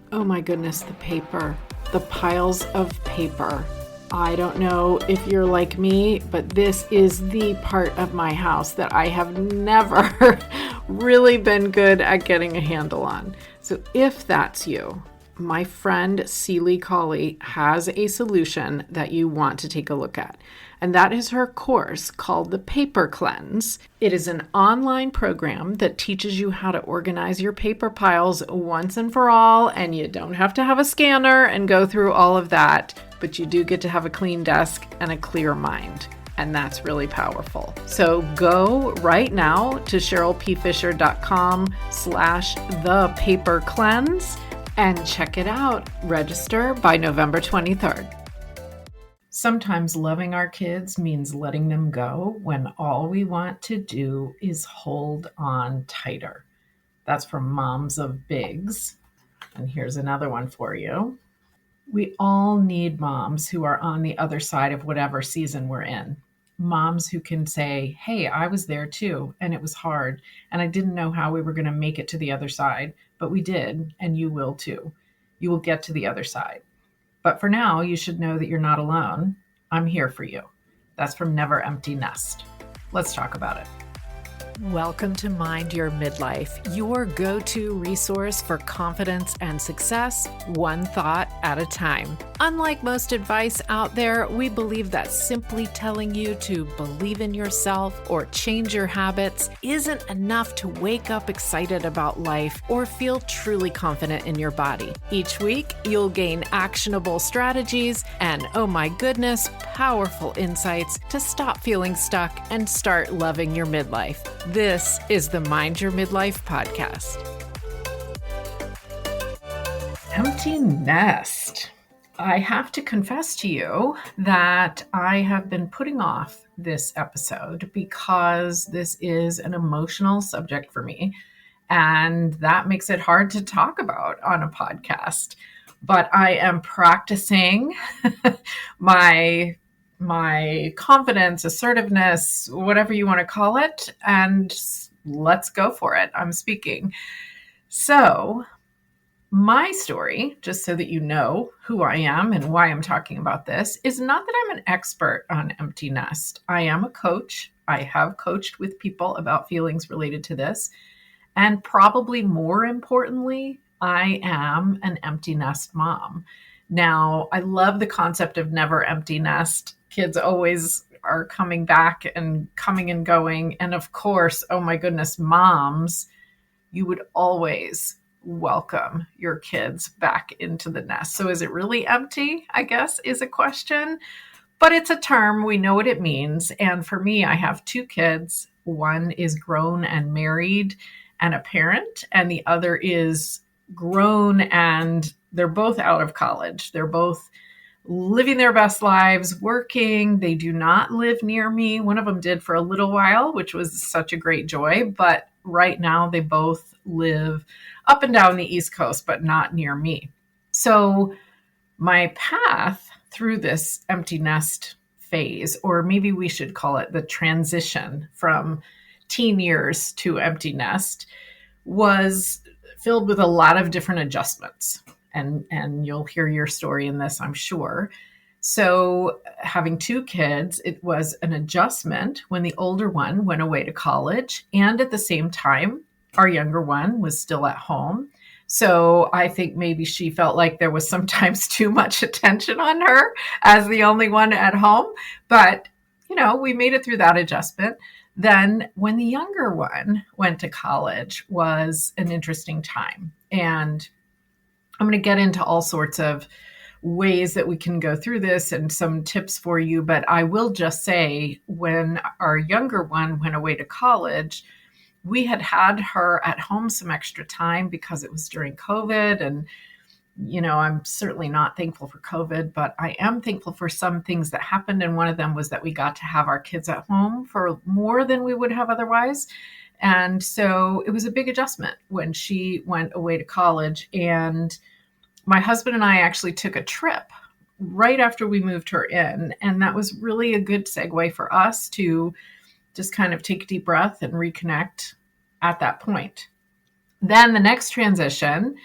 Oh my goodness, the paper, the piles of paper. I don't know if you're like me, but this is the part of my house that I have never really been good at getting a handle on. So if that's you, my friend Celie Colley has a solution that you want to take a look at. And that is her course called the Paper Cleanse. It is an online program that teaches you how to organize your paper piles once and for all, and you don't have to have a scanner and go through all of that, but you do get to have a clean desk and a clear mind. And that's really powerful. So go right now to CherylPFisher.com/thepapercleanse and check it out. Register by November 23rd. Sometimes loving our kids means letting them go when all we want to do is hold on tighter. That's from Moms of Bigs. And here's another one for you. We all need moms who are on the other side of whatever season we're in. Moms who can say, hey, I was there too, and it was hard, and I didn't know how we were going to make it to the other side, but we did, and you will too. You will get to the other side. But for now, you should know that you're not alone. I'm here for you. That's from Never Empty Nest. Let's talk about it. Welcome to Mind Your Midlife, your go-to resource for confidence and success, one thought at a time. Unlike most advice out there, we believe that simply telling you to believe in yourself or change your habits isn't enough to wake up excited about life or feel truly confident in your body. Each week, you'll gain actionable strategies and, oh my goodness, powerful insights to stop feeling stuck and start loving your midlife. This is the Mind Your Midlife podcast. Empty nest. I have to confess to you that I have been putting off this episode because this is an emotional subject for me, and that makes it hard to talk about on a podcast. But I am practicing my confidence, assertiveness, whatever you want to call it, and let's go for it. I'm speaking. So my story, just so that you know who I am and why I'm talking about this, is not that I'm an expert on empty nest. I am a coach. I have coached with people about feelings related to this. And probably more importantly, I am an empty nest mom. Now, I love the concept of never empty nest. Kids always are coming back and coming and going. And of course, oh my goodness, moms, you would always welcome your kids back into the nest. So is it really empty, I guess, is a question. But it's a term. We know what it means. And for me, I have two kids. One is grown and married and a parent, and the other is grown and they're both out of college. They're both living their best lives, working. They do not live near me. One of them did for a little while, which was such a great joy. But right now they both live up and down the East Coast, but not near me. So my path through this empty nest phase, or maybe we should call it the transition from teen years to empty nest, was filled with a lot of different adjustments. And you'll hear your story in this, I'm sure. So having two kids, it was an adjustment when the older one went away to college. And at the same time, our younger one was still at home. So I think maybe she felt like there was sometimes too much attention on her as the only one at home. But, we made it through that adjustment. Then when the younger one went to college was an interesting time. And I'm going to get into all sorts of ways that we can go through this and some tips for you. But I will just say, when our younger one went away to college, we had her at home some extra time because it was during COVID. And, I'm certainly not thankful for COVID, but I am thankful for some things that happened. And one of them was that we got to have our kids at home for more than we would have otherwise. And so it was a big adjustment when she went away to college. And my husband and I actually took a trip right after we moved her in. And that was really a good segue for us to just kind of take a deep breath and reconnect at that point. Then the next transition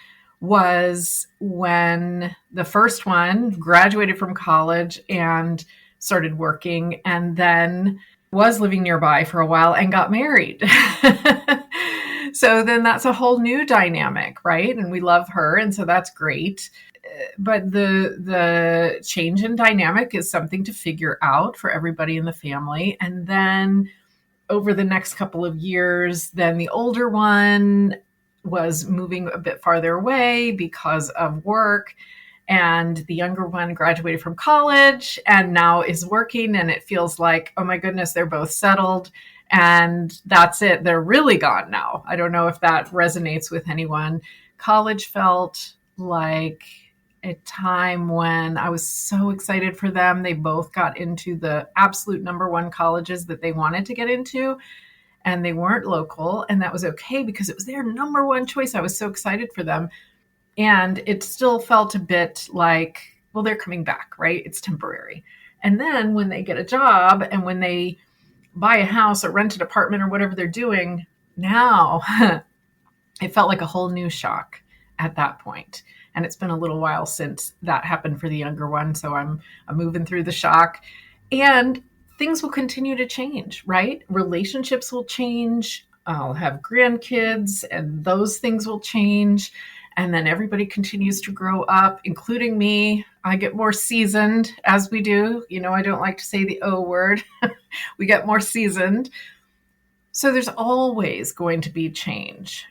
was when the first one graduated from college and started working, and then was living nearby for a while and got married. So then that's a whole new dynamic, right? And we love her, and so that's great. But the change in dynamic is something to figure out for everybody in the family. And then over the next couple of years, then the older one was moving a bit farther away because of work. And the younger one graduated from college and now is working. And it feels like, oh my goodness, they're both settled. And that's it. They're really gone now. I don't know if that resonates with anyone. College felt like a time when I was so excited for them. They both got into the absolute number one colleges that they wanted to get into, and they weren't local. And that was okay because it was their number one choice. I was so excited for them. And it still felt a bit like, well, they're coming back, right? It's temporary. And then when they get a job and when they buy a house or rent an apartment or whatever they're doing, now it felt like a whole new shock at that point. And it's been a little while since that happened for the younger one. So I'm moving through the shock, and things will continue to change, right? Relationships will change. I'll have grandkids and those things will change. And then everybody continues to grow up, including me. I get more seasoned as we do. You know, I don't like to say the O word. We get more seasoned. So there's always going to be change.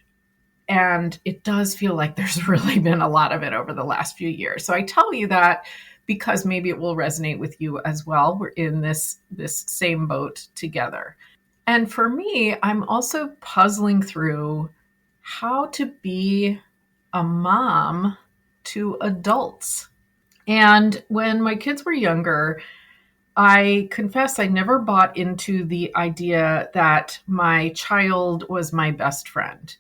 And it does feel like there's really been a lot of it over the last few years. So I tell you that because maybe it will resonate with you as well. We're in this same boat together. And for me, I'm also puzzling through how to be a mom to adults. And when my kids were younger, I confess I never bought into the idea that my child was my best friend.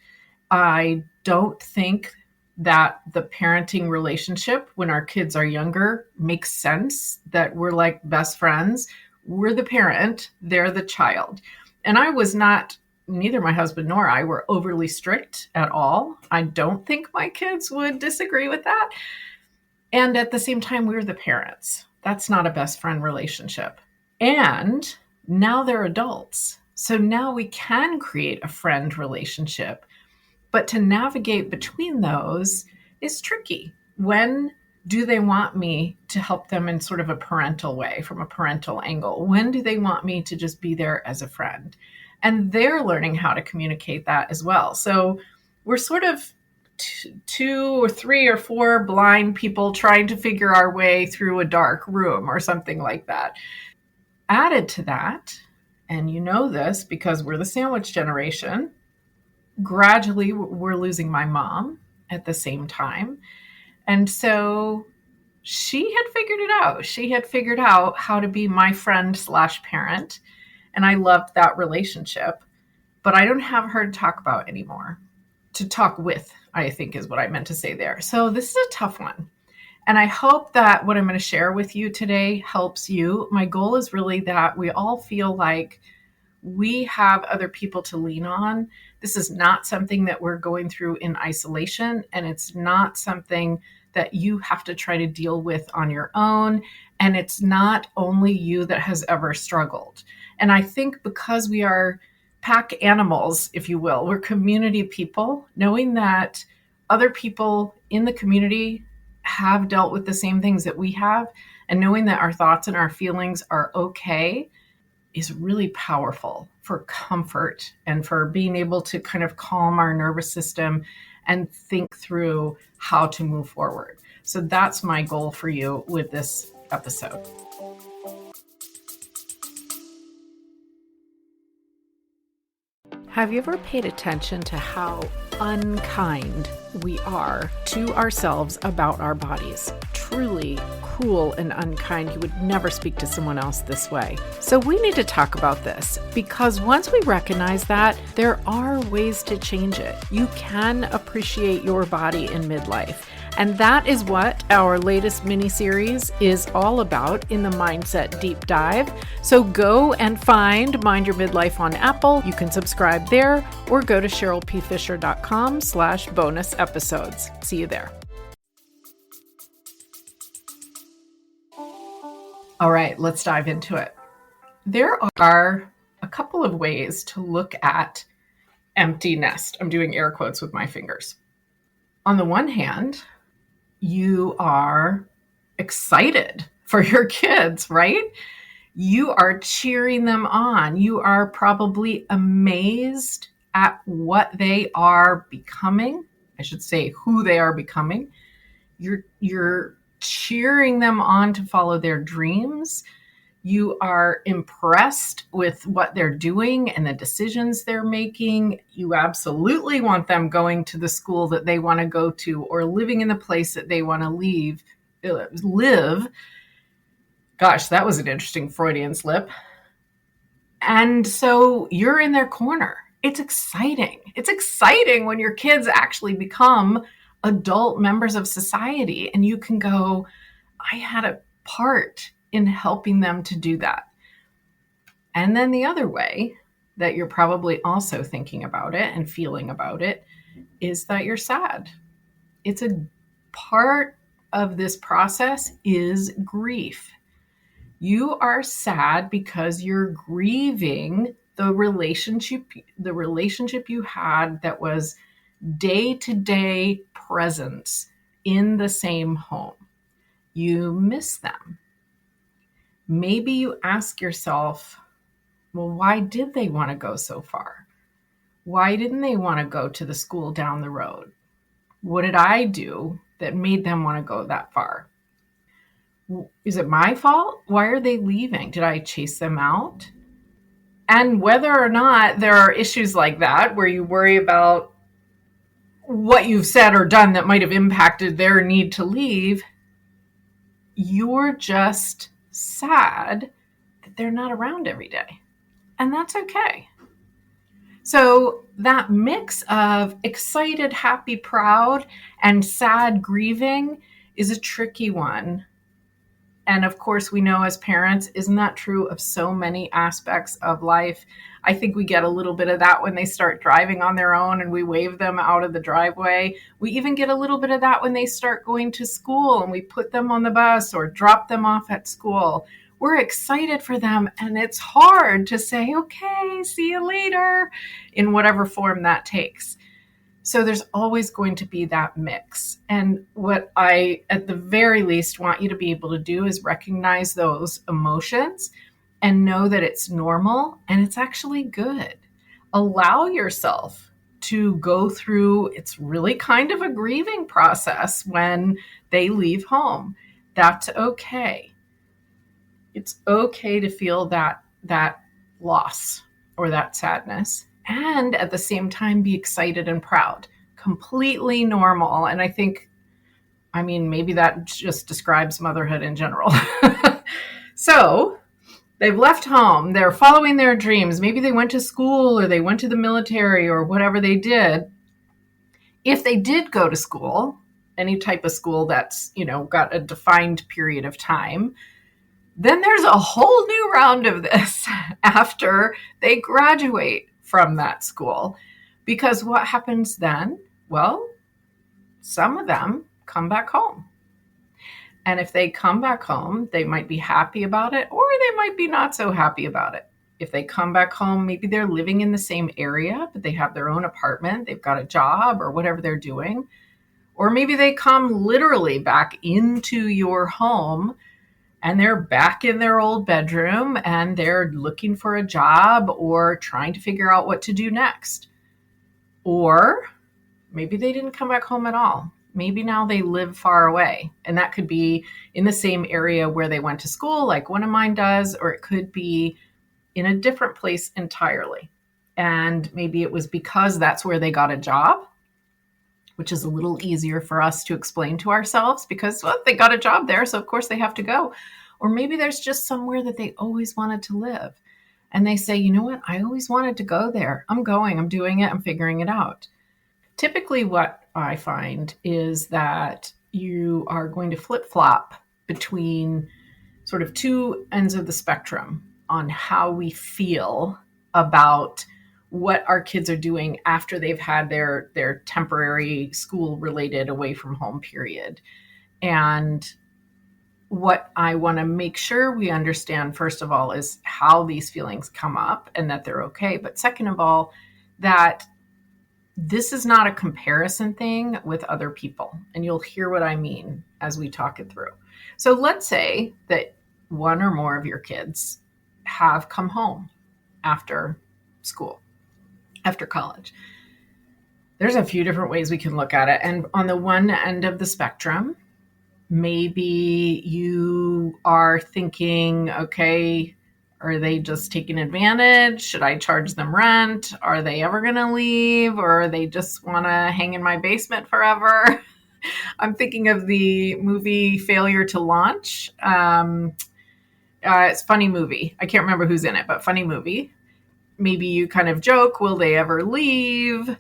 I don't think that the parenting relationship when our kids are younger makes sense, that we're like best friends. We're the parent, they're the child. And I was not, neither my husband nor I were overly strict at all. I don't think my kids would disagree with that. And at the same time, we're the parents. That's not a best friend relationship. And now they're adults. So now we can create a friend relationship. But to navigate between those is tricky. When do they want me to help them in sort of a parental way, from a parental angle? When do they want me to just be there as a friend? And they're learning how to communicate that as well. So we're sort of two or three or four blind people trying to figure our way through a dark room or something like that. Added to that, and you know this because we're the sandwich generation, gradually we're losing my mom at the same time. And so she had figured it out. She had figured out how to be my friend / parent. And I loved that relationship, but I don't have her to talk about anymore. To talk with, I think is what I meant to say there. So this is a tough one. And I hope that what I'm going to share with you today helps you. My goal is really that we all feel like we have other people to lean on. This is not something that we're going through in isolation, and it's not something that you have to try to deal with on your own. And it's not only you that has ever struggled. And I think because we are pack animals, if you will, we're community people, knowing that other people in the community have dealt with the same things that we have, and knowing that our thoughts and our feelings are okay is really powerful for comfort and for being able to kind of calm our nervous system and think through how to move forward. So that's my goal for you with this episode. Have you ever paid attention to how unkind we are to ourselves about our bodies? Truly cruel and unkind. You would never speak to someone else this way. So we need to talk about this, because once we recognize that, there are ways to change it. You can appreciate your body in midlife. And that is what our latest mini-series is all about in the Mindset Deep Dive. So go and find Mind Your Midlife on Apple. You can subscribe there or go to cherylpfisher.com/bonus episodes. See you there. All right, let's dive into it. There are a couple of ways to look at empty nest. I'm doing air quotes with my fingers. On the one hand, you are excited for your kids, right? You are cheering them on. You are probably amazed at what they are becoming. I should say who they are becoming. You're cheering them on to follow their dreams. You are impressed with what they're doing and the decisions they're making. You absolutely want them going to the school that they want to go to or living in the place that they want to live. Gosh, that was an interesting Freudian slip. And so you're in their corner. It's exciting. It's exciting when your kids actually become adult members of society and you can go, I had a part in helping them to do that. And then the other way that you're probably also thinking about it and feeling about it is that you're sad. It's a part of this process is grief. You are sad because you're grieving the relationship you had that was day-to-day presence in the same home. You miss them. Maybe you ask yourself, well, why did they want to go so far? Why didn't they want to go to the school down the road? What did I do that made them want to go that far? Is it my fault? Why are they leaving? Did I chase them out? And whether or not there are issues like that where you worry about what you've said or done that might have impacted their need to leave, you're just sad that they're not around every day. And that's okay. So that mix of excited, happy, proud, and sad, grieving is a tricky one. And of course, we know as parents, isn't that true of so many aspects of life? I think we get a little bit of that when they start driving on their own and we wave them out of the driveway. We even get a little bit of that when they start going to school and we put them on the bus or drop them off at school. We're excited for them and it's hard to say, okay, see you later, in whatever form that takes. So there's always going to be that mix. And what I, at the very least, want you to be able to do is recognize those emotions and know that it's normal and it's actually good. Allow yourself to go through, it's really kind of a grieving process when they leave home. That's okay. It's okay to feel that loss or that sadness. And at the same time, be excited and proud. Completely normal. And I think, maybe that just describes motherhood in general. So they've left home. They're following their dreams. Maybe they went to school or they went to the military or whatever they did. If they did go to school, any type of school that's, got a defined period of time, then there's a whole new round of this after they graduate from that school. Because what happens then? Well, some of them come back home. And if they come back home, they might be happy about it or they might be not so happy about it. If they come back home, maybe they're living in the same area, but they have their own apartment, they've got a job or whatever they're doing. Or maybe they come literally back into your home and they're back in their old bedroom and they're looking for a job or trying to figure out what to do next. Or maybe they didn't come back home at all. Maybe now they live far away. And that could be in the same area where they went to school, like one of mine does, or it could be in a different place entirely. And maybe it was because that's where they got a job, which is a little easier for us to explain to ourselves because, well, they got a job there, so of course they have to go. Or maybe there's just somewhere that they always wanted to live. And they say, you know what, I always wanted to go there. I'm going, I'm doing it, I'm figuring it out. Typically what I find is that you are going to flip-flop between sort of two ends of the spectrum on how we feel about what our kids are doing after they've had their temporary school related away from home period. And what I want to make sure we understand, first of all, is how these feelings come up and that they're okay. But second of all, that this is not a comparison thing with other people. And you'll hear what I mean as we talk it through. So let's say that one or more of your kids have come home after school, after college. There's a few different ways we can look at it. And on the one end of the spectrum, maybe you are thinking, okay, are they just taking advantage? Should I charge them rent? Are they ever going to leave? Or they just want to hang in my basement forever? I'm thinking of the movie Failure to Launch. It's a funny movie. I can't remember who's in it, but funny movie. Maybe you kind of joke, will they ever leave?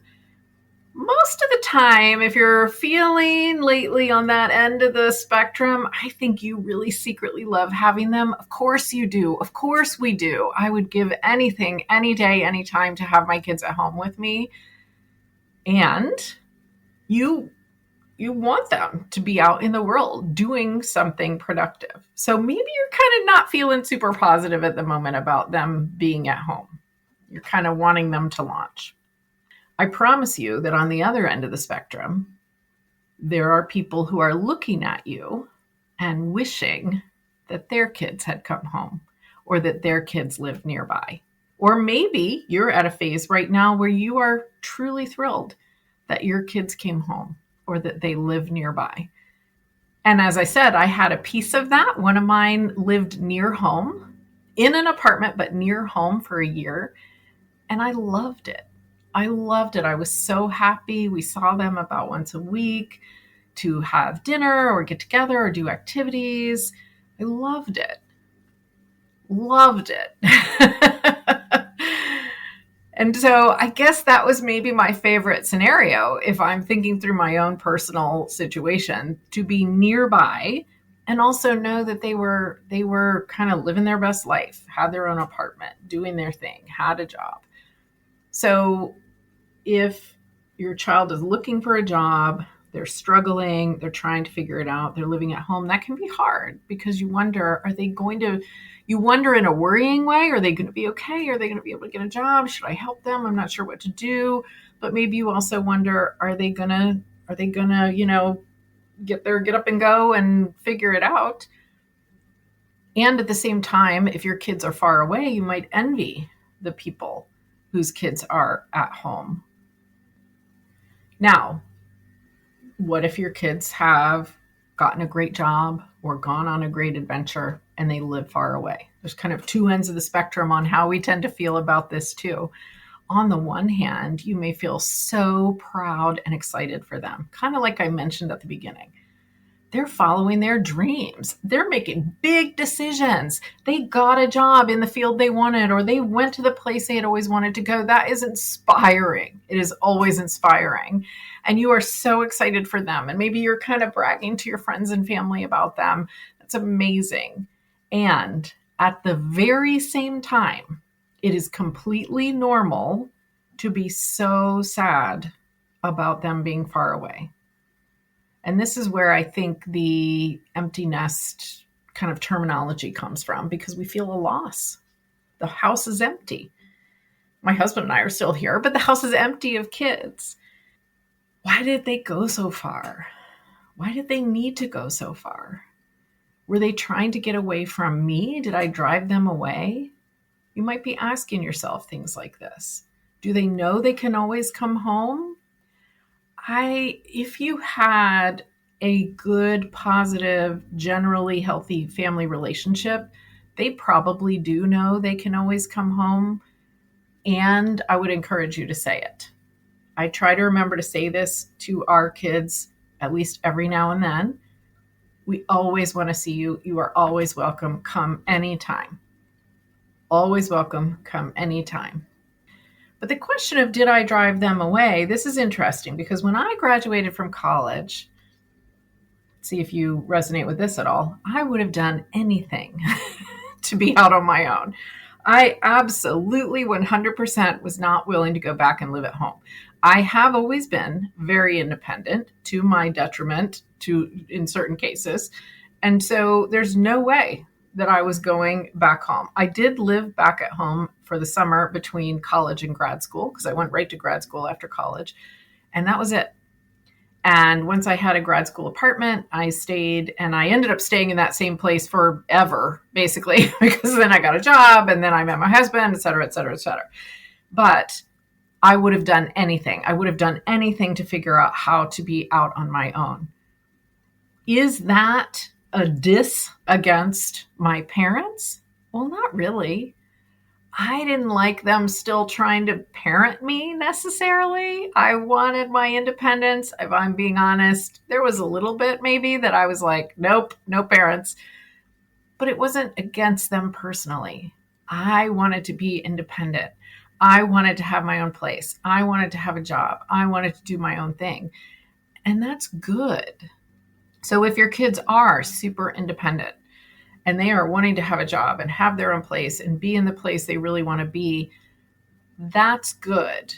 Most of the time, if you're feeling lately on that end of the spectrum, I think you really secretly love having them. Of course you do. Of course we do. I would give anything, any day, any time to have my kids at home with me. And you want them to be out in the world doing something productive. So maybe you're kind of not feeling super positive at the moment about them being at home. You're kind of wanting them to launch. I promise you that on the other end of the spectrum, there are people who are looking at you and wishing that their kids had come home or that their kids lived nearby. Or maybe you're at a phase right now where you are truly thrilled that your kids came home or that they live nearby. And as I said, I had a piece of that. One of mine lived near home, in an apartment, but near home for a year. And I loved it. I loved it. I was so happy. We saw them about once a week to have dinner or get together or do activities. I loved it. Loved it. And so I guess that was maybe my favorite scenario if I'm thinking through my own personal situation, to be nearby and also know that they were kind of living their best life, had their own apartment, doing their thing, had a job. So if your child is looking for a job, they're struggling, they're trying to figure it out, they're living at home, that can be hard because you wonder, you wonder in a worrying way, are they going to be okay? Are they going to be able to get a job? Should I help them? I'm not sure what to do. But maybe you also wonder, are they going to, get up and go and figure it out? And at the same time, if your kids are far away, you might envy the people whose kids are at home. Now, what if your kids have gotten a great job or gone on a great adventure and they live far away? There's kind of two ends of the spectrum on how we tend to feel about this too. On the one hand, you may feel so proud and excited for them, kind of like I mentioned at the beginning. They're following their dreams. They're making big decisions. They got a job in the field they wanted, or they went to the place they had always wanted to go. That is inspiring. It is always inspiring. And you are so excited for them. And maybe you're kind of bragging to your friends and family about them. That's amazing. And at the very same time, it is completely normal to be so sad about them being far away. And this is where I think the empty nest kind of terminology comes from, because we feel a loss. The house is empty. My husband and I are still here, but the house is empty of kids. Why did they go so far? Why did they need to go so far? Were they trying to get away from me? Did I drive them away? You might be asking yourself things like this. Do they know they can always come home? If you had a good, positive, generally healthy family relationship, they probably do know they can always come home. And I would encourage you to say it. I try to remember to say this to our kids at least every now and then. We always want to see you. You are always welcome. Come anytime. Always welcome. Come anytime. But the question of did I drive them away? This is interesting because when I graduated from college, see if you resonate with this at all. I would have done anything to be out on my own. I absolutely 100% was not willing to go back and live at home. I have always been very independent, to my detriment in certain cases. And so there's no way that I was going back home. I did live back at home for the summer between college and grad school, because I went right to grad school after college. And that was it. And once I had a grad school apartment, I stayed, and I ended up staying in that same place forever, basically, because then I got a job and then I met my husband, et cetera, et cetera, et cetera. But I would have done anything. I would have done anything to figure out how to be out on my own. Is that a diss against my parents? Well, not really. I didn't like them still trying to parent me necessarily. I wanted my independence. If I'm being honest, there was a little bit maybe that I was like, nope, no parents. But it wasn't against them personally. I wanted to be independent. I wanted to have my own place. I wanted to have a job. I wanted to do my own thing. And that's good. So if your kids are super independent, and they are wanting to have a job and have their own place and be in the place they really want to be, that's good.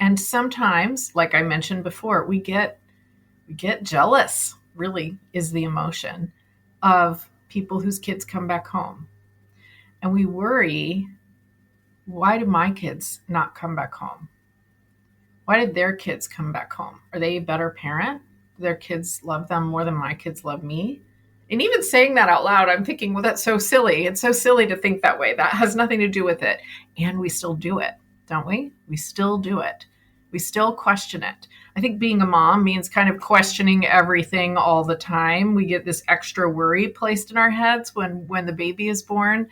And sometimes, like I mentioned before, we get jealous, really is the emotion, of people whose kids come back home. And we worry, why do my kids not come back home? Why did their kids come back home? Are they a better parent? Do their kids love them more than my kids love me? And even saying that out loud, I'm thinking, well, that's so silly. It's so silly to think that way. That has nothing to do with it. And we still do it, don't we? We still do it. We still question it. I think being a mom means kind of questioning everything all the time. We get this extra worry placed in our heads when the baby is born.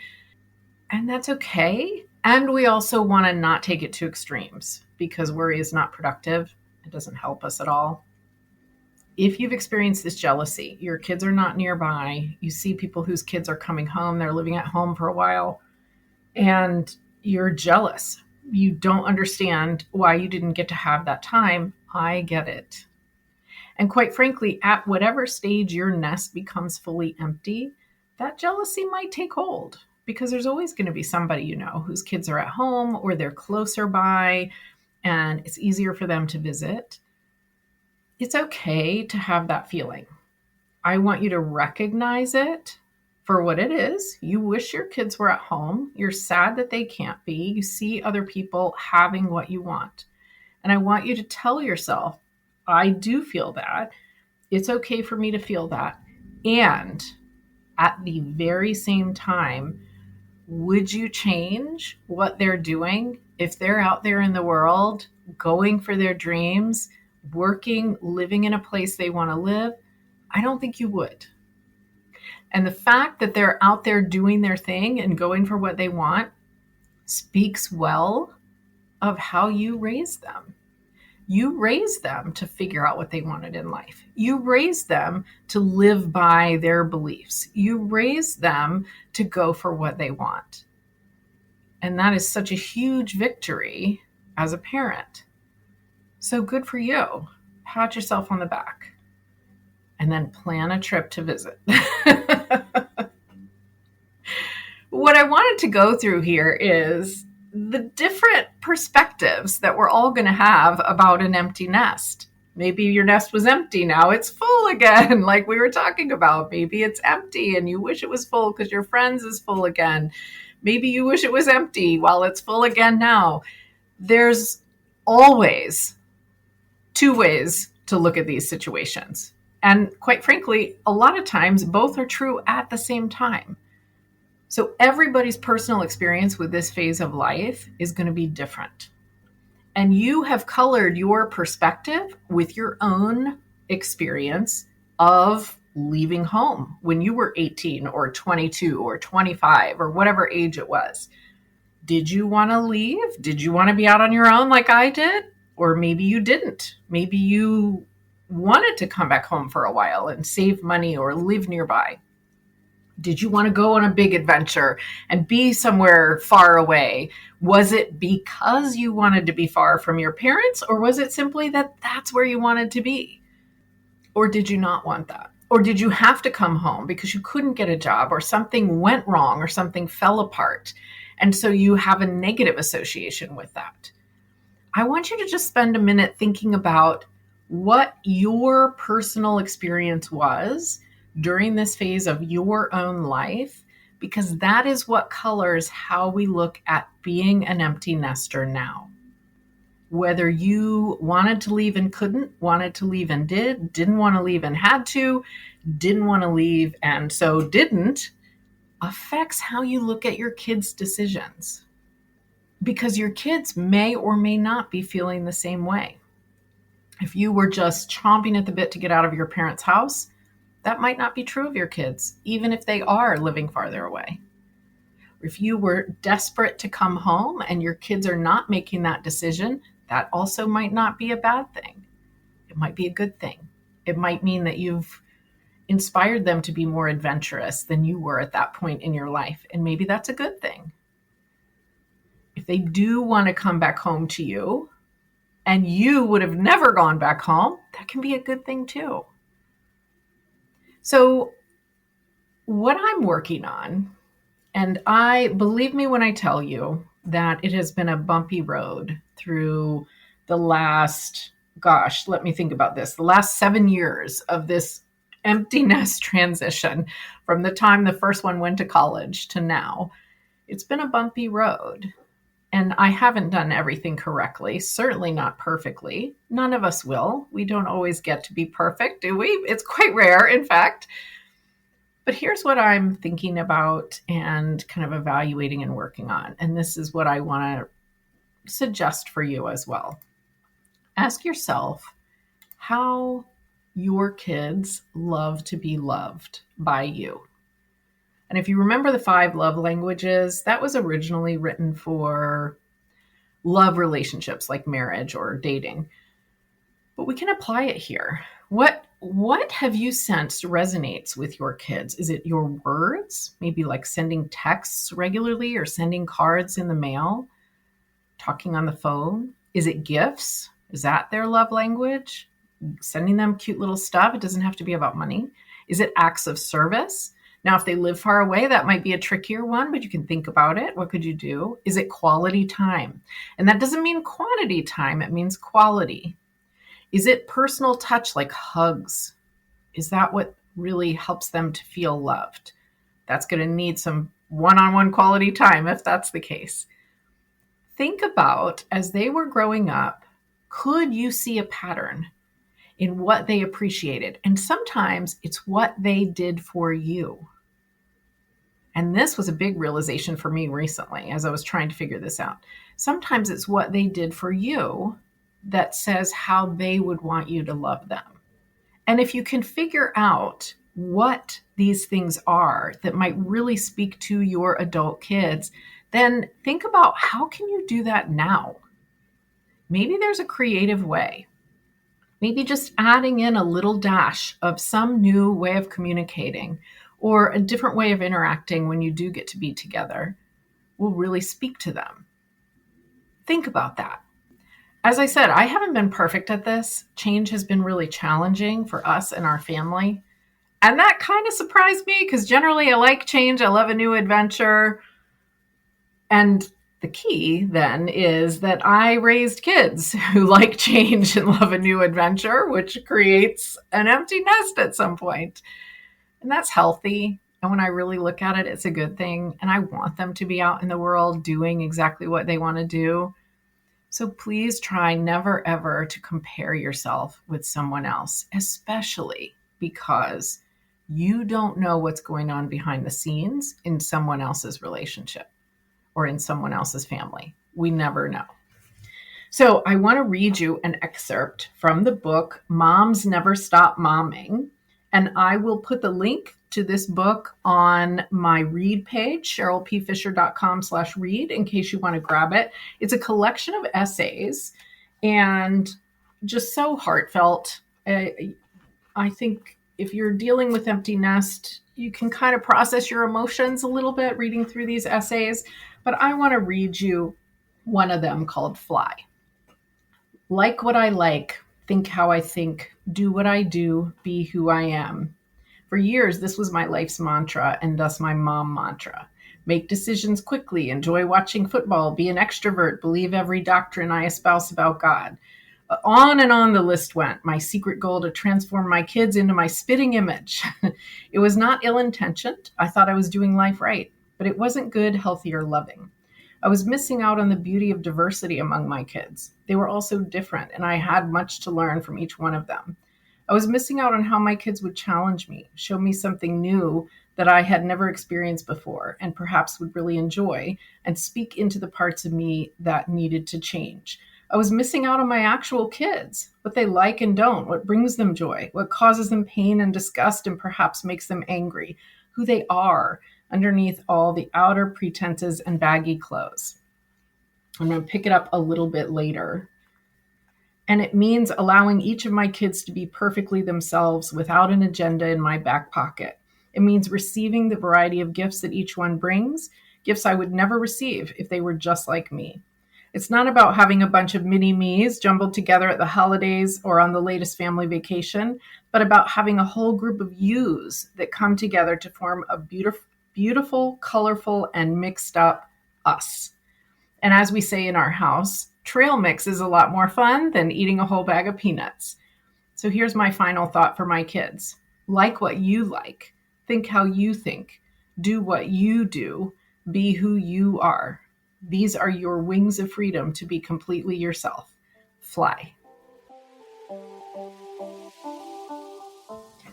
And that's okay. And we also want to not take it to extremes, because worry is not productive. It doesn't help us at all. If you've experienced this jealousy, your kids are not nearby, you see people whose kids are coming home, they're living at home for a while, and you're jealous. You don't understand why you didn't get to have that time. I get it. And quite frankly, at whatever stage your nest becomes fully empty, that jealousy might take hold, because there's always going to be somebody you know whose kids are at home or they're closer by and it's easier for them to visit. It's okay to have that feeling. I want you to recognize it for what it is. You wish your kids were at home. You're sad that they can't be. You see other people having what you want. And I want you to tell yourself, I do feel that. It's okay for me to feel that. And at the very same time, would you change what they're doing if they're out there in the world, going for their dreams, working, living in a place they want to live? I don't think you would. And the fact that they're out there doing their thing and going for what they want speaks well of how you raised them. You raised them to figure out what they wanted in life. You raised them to live by their beliefs. You raised them to go for what they want. And that is such a huge victory as a parent. So good for you. Pat yourself on the back. And then plan a trip to visit. What I wanted to go through here is the different perspectives that we're all going to have about an empty nest. Maybe your nest was empty, now it's full again, like we were talking about. Maybe it's empty and you wish it was full because your friend's is full again. Maybe you wish it was empty while it's full again now. There's always two ways to look at these situations. And quite frankly, a lot of times both are true at the same time. So everybody's personal experience with this phase of life is going to be different. And you have colored your perspective with your own experience of leaving home when you were 18 or 22 or 25 or whatever age it was. Did you want to leave? Did you want to be out on your own like I did? Or maybe you didn't. Maybe you wanted to come back home for a while and save money or live nearby. Did you want to go on a big adventure and be somewhere far away? Was it because you wanted to be far from your parents, or was it simply that that's where you wanted to be? Or did you not want that? Or did you have to come home because you couldn't get a job or something went wrong or something fell apart? And so you have a negative association with that. I want you to just spend a minute thinking about what your personal experience was during this phase of your own life, because that is what colors how we look at being an empty nester now. Whether you wanted to leave and couldn't, wanted to leave and didn't want to leave and had to, didn't want to leave and so didn't, affects how you look at your kids' decisions. Because your kids may or may not be feeling the same way. If you were just chomping at the bit to get out of your parents' house, that might not be true of your kids, even if they are living farther away. If you were desperate to come home and your kids are not making that decision, that also might not be a bad thing. It might be a good thing. It might mean that you've inspired them to be more adventurous than you were at that point in your life. And maybe that's a good thing. If they do want to come back home to you and you would have never gone back home, that can be a good thing too. So what I'm working on, and believe me when I tell you that it has been a bumpy road through the last, let me think about this, the last 7 years of this empty nest transition from the time the first one went to college to now. It's been a bumpy road. And I haven't done everything correctly, certainly not perfectly. None of us will. We don't always get to be perfect, do we? It's quite rare, in fact. But here's what I'm thinking about and kind of evaluating and working on. And this is what I want to suggest for you as well. Ask yourself how your kids love to be loved by you. And if you remember the 5 love languages, that was originally written for love relationships like marriage or dating. But we can apply it here. What have you sensed resonates with your kids? Is it your words? Maybe like sending texts regularly or sending cards in the mail, talking on the phone? Is it gifts? Is that their love language? Sending them cute little stuff. It doesn't have to be about money. Is it acts of service? Now, if they live far away, that might be a trickier one, but you can think about it. What could you do? Is it quality time? And that doesn't mean quantity time. It means quality. Is it personal touch like hugs? Is that what really helps them to feel loved? That's going to need some one-on-one quality time if that's the case. Think about, as they were growing up, could you see a pattern in what they appreciated? And sometimes it's what they did for you. And this was a big realization for me recently as I was trying to figure this out. Sometimes it's what they did for you that says how they would want you to love them. And if you can figure out what these things are that might really speak to your adult kids, then think about how can you do that now? Maybe there's a creative way. Maybe just adding in a little dash of some new way of communicating or a different way of interacting when you do get to be together will really speak to them. Think about that. As I said, I haven't been perfect at this. Change has been really challenging for us and our family. And that kind of surprised me because generally I like change. I love a new adventure. And the key then is that I raised kids who like change and love a new adventure, which creates an empty nest at some point. And that's healthy. And when I really look at it, it's a good thing. And I want them to be out in the world doing exactly what they want to do. So please try never, ever to compare yourself with someone else, especially because you don't know what's going on behind the scenes in someone else's relationship or in someone else's family. We never know. So I want to read you an excerpt from the book, Moms Never Stop Momming. And I will put the link to this book on my read page, cherylpfisher.com/read, in case you want to grab it. It's a collection of essays and just so heartfelt. I think if you're dealing with empty nest, you can kind of process your emotions a little bit reading through these essays. But I want to read you one of them called Fly. Like what I like, think how I think, do what I do, be who I am. For years, this was my life's mantra and thus my mom mantra. Make decisions quickly, enjoy watching football, be an extrovert, believe every doctrine I espouse about God. On and on the list went, my secret goal to transform my kids into my spitting image. It was not ill-intentioned. I thought I was doing life right, but it wasn't good, healthy, or loving. I was missing out on the beauty of diversity among my kids. They were all so different, and I had much to learn from each one of them. I was missing out on how my kids would challenge me, show me something new that I had never experienced before and perhaps would really enjoy, and speak into the parts of me that needed to change. I was missing out on my actual kids, what they like and don't, what brings them joy, what causes them pain and disgust and perhaps makes them angry, who they are underneath all the outer pretenses and baggy clothes. I'm going to pick it up a little bit later. And it means allowing each of my kids to be perfectly themselves without an agenda in my back pocket. It means receiving the variety of gifts that each one brings, gifts I would never receive if they were just like me. It's not about having a bunch of mini-me's jumbled together at the holidays or on the latest family vacation, but about having a whole group of yous that come together to form a beautiful, colorful, and mixed up us. And as we say in our house, trail mix is a lot more fun than eating a whole bag of peanuts. So here's my final thought for my kids. Like what you like. Think how you think. Do what you do. Be who you are. These are your wings of freedom to be completely yourself. Fly.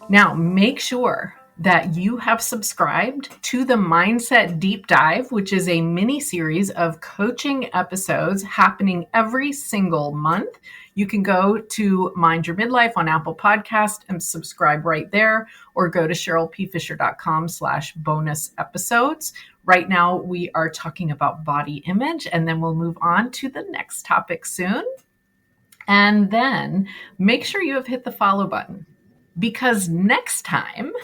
Now, make sure that you have subscribed to the Mindset Deep Dive, which is a mini series of coaching episodes happening every single month. You can go to Mind Your Midlife on Apple Podcast and subscribe right there, or go to CherylPFisher.com/bonus episodes. Right now, we are talking about body image, and then we'll move on to the next topic soon. And then make sure you have hit the follow button, because next time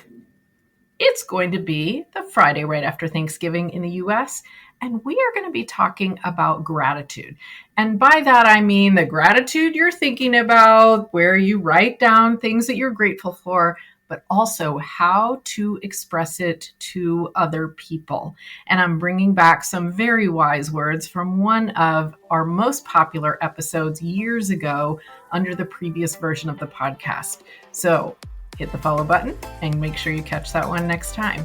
it's going to be the Friday right after Thanksgiving in the US, and we are going to be talking about gratitude. And by that, I mean the gratitude you're thinking about, where you write down things that you're grateful for, but also how to express it to other people. And I'm bringing back some very wise words from one of our most popular episodes years ago under the previous version of the podcast. So hit the follow button and make sure you catch that one next time.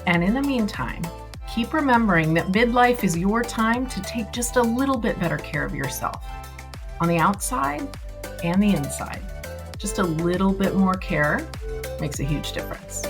And in the meantime, keep remembering that midlife is your time to take just a little bit better care of yourself on the outside and the inside. Just a little bit more care makes a huge difference.